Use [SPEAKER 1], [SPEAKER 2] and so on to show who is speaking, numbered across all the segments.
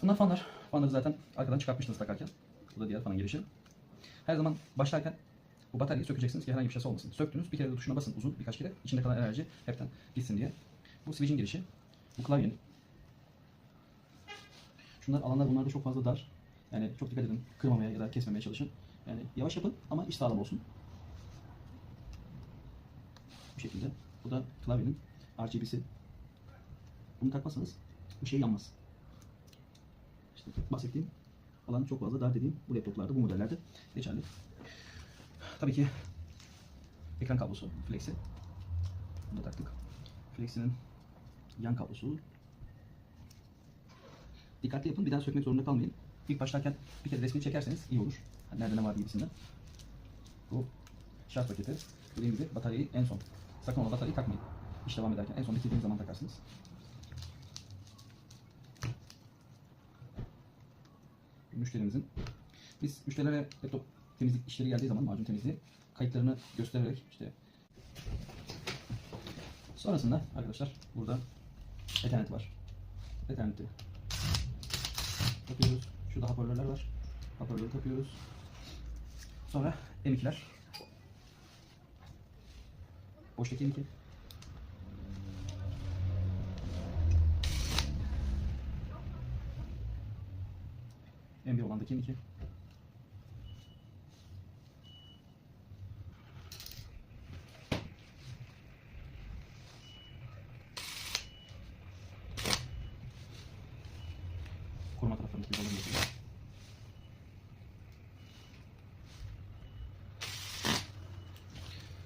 [SPEAKER 1] Bunlar fanlar. Fanları zaten arkadan çıkartmıştınız takarken. Bu da diğer fanın girişi. Her zaman başlarken bu bataryayı sökeceksiniz ki herhangi bir şey olmasın. Söktünüz, bir kere de tuşuna basın uzun birkaç kere. İçinde kalan enerji hepten gitsin diye. Bu switch'in girişi. Bu klavyenin. Şunlar alanlar bunlarda çok fazla dar. Yani çok dikkat edin. Kırmamaya ya da kesmemeye çalışın. Yani yavaş yapın ama iş sağlam olsun. Bu şekilde. Bu da klavyenin RGB'si. Bunu takmazsanız bu şey yanmaz. İşte bahsettiğim alan çok fazla dar dediğim bu laptoplarda, bu modellerde geçerli. Tabii ki ekran kablosu, Flexi. Bunu da taktık. Flexi'nin yan kablosu. Dikkatli yapın, bir daha sökmek zorunda kalmayın. İlk başlarken bir kere resmini çekerseniz iyi olur. Nerede ne var gibisinden. Bu şarj paketi. Dediğim gibi bataryayı en son. Sakın ola bataryayı takmayın. İş devam ederken en son bitirdiğiniz zaman takarsınız. Müşterimizin. Biz müşterilere laptop temizlik işleri geldiği zaman macun temizliği kayıtlarını göstererek işte sonrasında arkadaşlar burada Ethernet var. Ethernet'i takıyoruz. Şurada hoparlörler var. Hoparlörü takıyoruz. Sonra M2'ler. Boştaki M2. M1 olandaki M2. Koruma taraflarındaki bir balon yapıyoruz.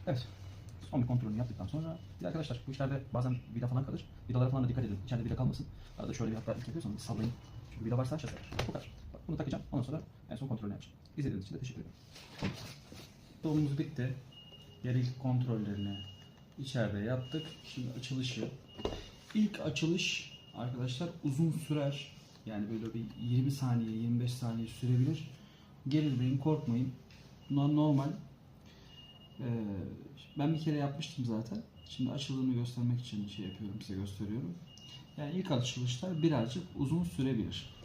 [SPEAKER 1] Evet. Son bir kontrolünü yaptıktan sonra bir de arkadaşlar bu işlerde bazen vida falan kalır. Vidalara falan da dikkat edin. İçeride vida kalmasın. Arada şöyle bir hatta ilk yapıyorsanız sallayın. Çünkü vida varsa şaşırır. Bu kadar. Bak, bunu takacağım. Ondan sonra en son kontrolünü yapacağım. İzlediğiniz için de teşekkür ederim. Dolumuz bitti. Gerekli kontrollerini içeride yaptık. Şimdi açılışı. İlk açılış arkadaşlar uzun sürer. Yani böyle bir 20 saniye, 25 saniye sürebilir. Gerilmeyin, korkmayın. Bunlar normal. Ben bir kere yapmıştım zaten. Şimdi açıldığını göstermek için şey yapıyorum, size gösteriyorum. Yani ilk açılışlar birazcık uzun sürebilir.